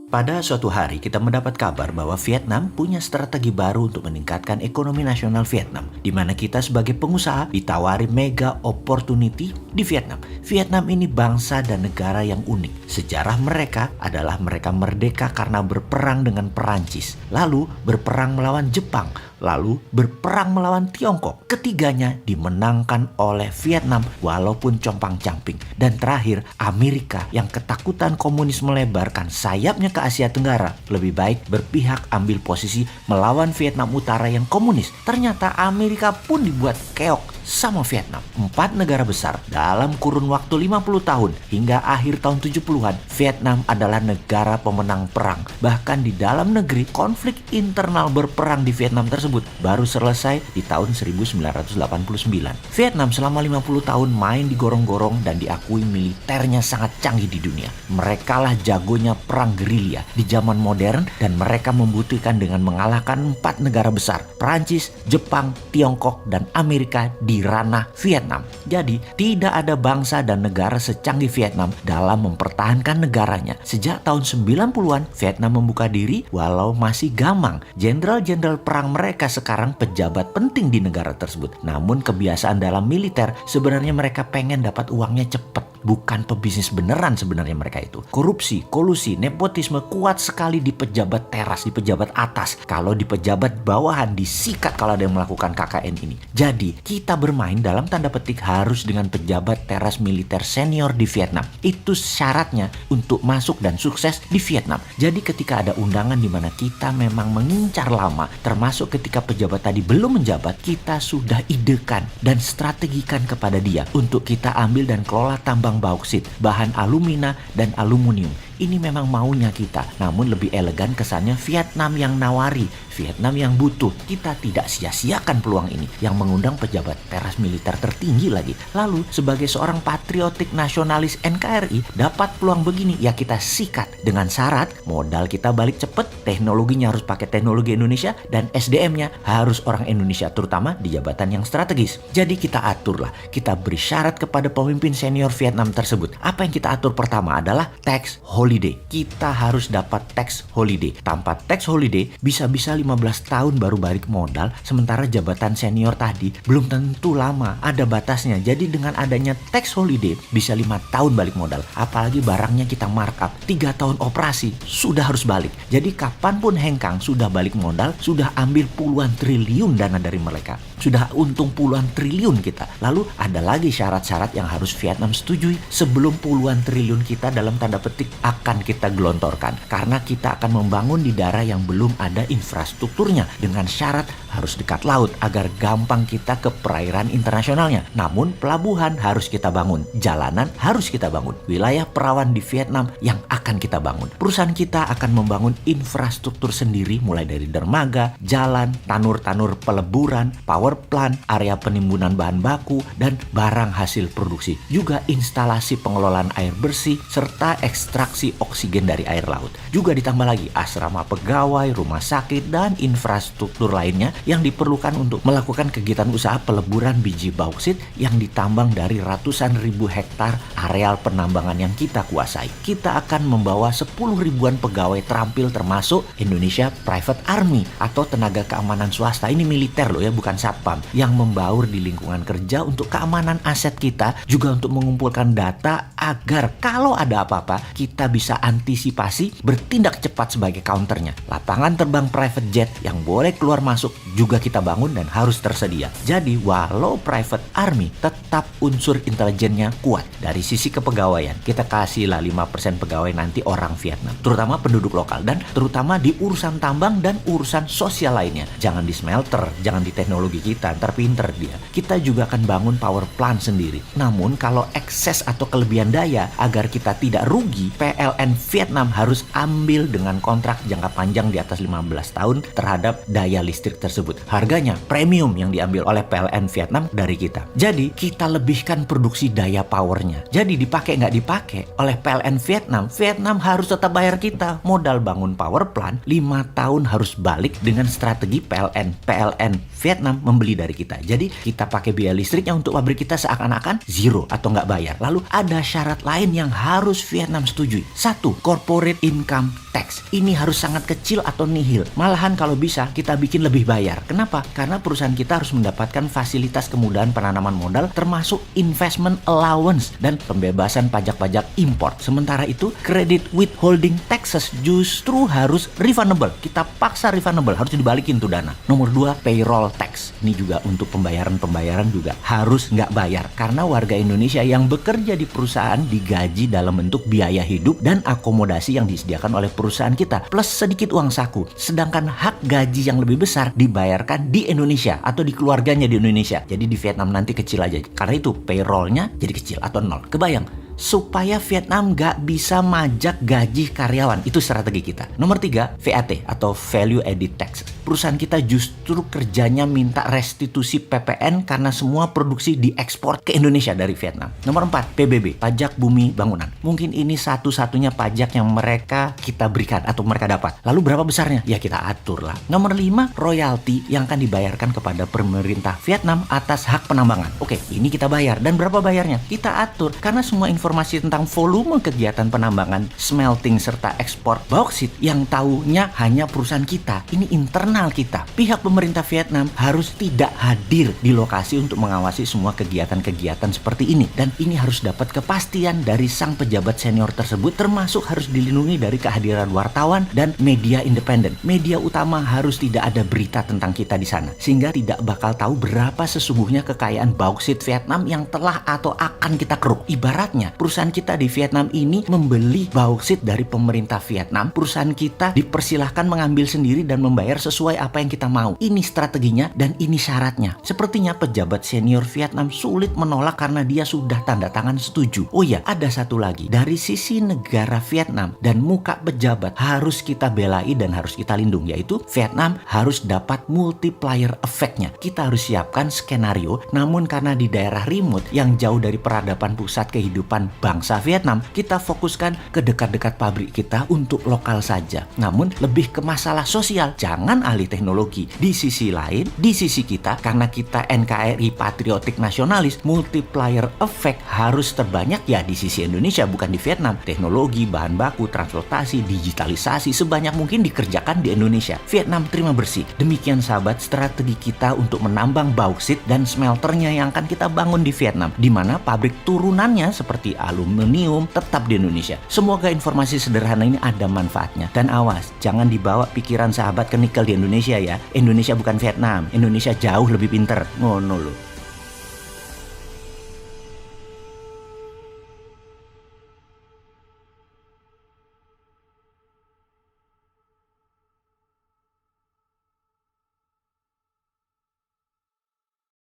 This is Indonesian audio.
Pada suatu hari kita mendapat kabar bahwa Vietnam punya strategi baru untuk meningkatkan ekonomi nasional Vietnam, di mana kita sebagai pengusaha ditawari mega opportunity di Vietnam. Vietnam ini bangsa dan negara yang unik. Sejarah mereka adalah mereka merdeka karena berperang dengan Perancis, lalu berperang melawan Jepang, lalu berperang melawan Tiongkok. Ketiganya dimenangkan oleh Vietnam walaupun compang-camping. Dan terakhir, Amerika yang ketakutan komunis melebarkan sayapnya ke Asia Tenggara lebih baik berpihak ambil posisi melawan Vietnam Utara yang komunis. Ternyata Amerika pun dibuat keok sama Vietnam. 4 negara besar dalam kurun waktu 50 tahun hingga akhir tahun 70-an, Vietnam adalah negara pemenang perang. Bahkan di dalam negeri, konflik internal berperang di Vietnam tersebut baru selesai di tahun 1989. Vietnam selama 50 tahun main digorong-gorong dan diakui militernya sangat canggih di dunia. Mereka lah jagonya perang gerilya di zaman modern dan mereka membuktikan dengan mengalahkan 4 negara besar, Perancis, Jepang, Tiongkok, dan Amerika di ranah Vietnam. Jadi, tidak ada bangsa dan negara secanggih Vietnam dalam mempertahankan negaranya. Sejak tahun 90-an, Vietnam membuka diri walau masih gamang. Jenderal-jenderal perang mereka sekarang pejabat penting di negara tersebut. Namun kebiasaan dalam militer sebenarnya mereka pengen dapat uangnya cepat. Bukan pebisnis beneran sebenarnya mereka itu. Korupsi, kolusi, nepotisme kuat sekali di pejabat teras, di pejabat atas. Kalau di pejabat bawahan disikat kalau ada yang melakukan KKN ini. Jadi kita bermain dalam tanda petik harus dengan pejabat teras militer senior di Vietnam. Itu syaratnya untuk masuk dan sukses di Vietnam. Jadi ketika ada undangan di mana kita memang mengincar lama, termasuk ketika pejabat tadi belum menjabat, kita sudah idekan dan strategikan kepada dia untuk kita ambil dan kelola tambang bauksit, bahan alumina dan aluminium. Ini memang maunya kita, namun lebih elegan kesannya Vietnam yang nawari, Vietnam yang butuh. Kita tidak sia-siakan peluang ini yang mengundang pejabat teras militer tertinggi lagi. Lalu sebagai seorang patriotik nasionalis NKRI dapat peluang begini, ya kita sikat dengan syarat modal kita balik cepet, teknologinya harus pakai teknologi Indonesia dan SDM-nya harus orang Indonesia, terutama di jabatan yang strategis. Jadi kita aturlah, kita beri syarat kepada pemimpin senior Vietnam tersebut. Apa yang kita atur pertama adalah tax holiday. Kita harus dapat tax holiday. Tanpa tax holiday bisa-bisa 15 tahun baru balik modal, sementara jabatan senior tadi belum tentu lama, ada batasnya. Jadi dengan adanya tax holiday bisa 5 tahun balik modal. Apalagi barangnya kita markup, 3 tahun operasi sudah harus balik. Jadi kapanpun hengkang sudah balik modal, sudah ambil puluhan triliun dana dari mereka. Sudah untung puluhan triliun kita. Lalu ada lagi syarat-syarat yang harus Vietnam setujui sebelum puluhan triliun kita dalam tanda petik akan kita gelontorkan. Karena kita akan membangun di daerah yang belum ada infrastrukturnya dengan syarat harus dekat laut agar gampang kita ke perairan internasionalnya. Namun pelabuhan harus kita bangun, jalanan harus kita bangun, wilayah perawan di Vietnam yang akan kita bangun. Perusahaan kita akan membangun infrastruktur sendiri mulai dari dermaga, jalan, tanur-tanur peleburan, power plant, area penimbunan bahan baku, dan barang hasil produksi. Juga instalasi pengelolaan air bersih serta ekstraksi oksigen dari air laut. Juga ditambah lagi asrama pegawai, rumah sakit, dan infrastruktur lainnya yang diperlukan untuk melakukan kegiatan usaha peleburan biji bauksit yang ditambang dari ratusan ribu hektar areal penambangan yang kita kuasai. Kita akan membawa 10 ribuan pegawai terampil termasuk Indonesia Private Army atau tenaga keamanan swasta. Ini militer loh ya, bukan satpam, yang membaur di lingkungan kerja untuk keamanan aset kita, juga untuk mengumpulkan data agar kalau ada apa-apa kita bisa antisipasi, bertindak cepat sebagai counternya. Lapangan terbang private jet yang boleh keluar masuk juga kita bangun dan harus tersedia. Jadi walau private army tetap unsur intelijennya kuat. Dari sisi kepegawaian kita kasihlah 5% pegawai nanti orang Vietnam, terutama penduduk lokal dan terutama di urusan tambang dan urusan sosial lainnya. Jangan di smelter, jangan di teknologi kita, ntar pinter dia. Kita juga akan bangun power plant sendiri. Namun kalau ekses atau kelebihan daya, agar kita tidak rugi, PLN Vietnam harus ambil dengan kontrak jangka panjang di atas 15 tahun terhadap daya listrik tersebut. Harganya premium yang diambil oleh PLN Vietnam dari kita. Jadi kita lebihkan produksi daya powernya. Jadi dipakai nggak dipakai oleh PLN Vietnam, Vietnam harus tetap bayar kita. Modal bangun power plant 5 tahun harus balik dengan strategi PLN. PLN Vietnam membeli dari kita. Jadi kita pakai biaya listriknya untuk pabrik kita seakan-akan zero atau nggak bayar. Lalu ada syarat lain yang harus Vietnam setujui. Satu, corporate income tax. Ini harus sangat kecil atau nihil. Malahan kalau bisa kita bikin lebih bayar. Kenapa? Karena perusahaan kita harus mendapatkan fasilitas kemudahan penanaman modal termasuk investment allowance dan pembebasan pajak-pajak import. Sementara itu, credit withholding taxes justru harus refundable. Kita paksa refundable, harus dibalikin tuh dana. Nomor 2, payroll tax. Ini juga untuk pembayaran juga harus nggak bayar. Karena warga Indonesia yang bekerja di perusahaan digaji dalam bentuk biaya hidup dan akomodasi yang disediakan oleh perusahaan kita plus sedikit uang saku. Sedangkan hak gaji yang lebih besar dibayarkan di Indonesia atau di keluarganya di Indonesia. Jadi di Vietnam nanti kecil aja. Karena itu payrollnya jadi kecil atau nol. Kebayang? Supaya Vietnam nggak bisa majak gaji karyawan. Itu strategi kita. Nomor 3, VAT atau Value Added Tax. Perusahaan kita justru kerjanya minta restitusi PPN karena semua produksi diekspor ke Indonesia dari Vietnam. Nomor 4, PBB, pajak bumi bangunan. Mungkin ini satu-satunya pajak yang mereka kita berikan atau mereka dapat. Lalu berapa besarnya? Ya kita atur lah. Nomor 5, royalti yang akan dibayarkan kepada pemerintah Vietnam atas hak penambangan. Oke, ini kita bayar. Dan berapa bayarnya? Kita atur. Karena semua informasi tentang volume kegiatan penambangan, smelting, serta ekspor bauksit yang tahunya hanya perusahaan kita. Ini internal kita. Pihak pemerintah Vietnam harus tidak hadir di lokasi untuk mengawasi semua kegiatan-kegiatan seperti ini. Dan ini harus dapat kepastian dari sang pejabat senior tersebut, termasuk harus dilindungi dari kehadiran wartawan dan media independen. Media utama harus tidak ada berita tentang kita di sana, sehingga tidak bakal tahu berapa sesungguhnya kekayaan bauksit Vietnam yang telah atau akan kita keruk. Ibaratnya, perusahaan kita di Vietnam ini membeli bauksit dari pemerintah Vietnam. Perusahaan kita dipersilahkan mengambil sendiri dan membayar sesuai apa yang kita mau. Ini strateginya dan ini syaratnya. Sepertinya pejabat senior Vietnam sulit menolak karena dia sudah tanda tangan setuju. Oh ya, ada satu lagi. Dari sisi negara Vietnam dan muka pejabat harus kita belai dan harus kita lindung, yaitu Vietnam harus dapat multiplier effect-nya. Kita harus siapkan skenario, namun karena di daerah remote yang jauh dari peradaban pusat kehidupan bangsa Vietnam, kita fokuskan ke dekat-dekat pabrik kita untuk lokal saja. Namun lebih ke masalah sosial, jangan alih teknologi. Di sisi lain, di sisi kita, karena kita NKRI patriotik nasionalis, multiplier effect harus terbanyak ya di sisi Indonesia, bukan di Vietnam. Teknologi, bahan baku, transportasi, digitalisasi sebanyak mungkin dikerjakan di Indonesia. Vietnam terima bersih. Demikian sahabat, strategi kita untuk menambang bauksit dan smelternya yang akan kita bangun di Vietnam, di mana pabrik turunannya seperti aluminium tetap di Indonesia. Semoga informasi sederhana ini ada manfaatnya. Dan awas, jangan dibawa pikiran sahabat ke nikel di Indonesia ya. Indonesia bukan Vietnam. Indonesia jauh lebih pinter. Ngono loh.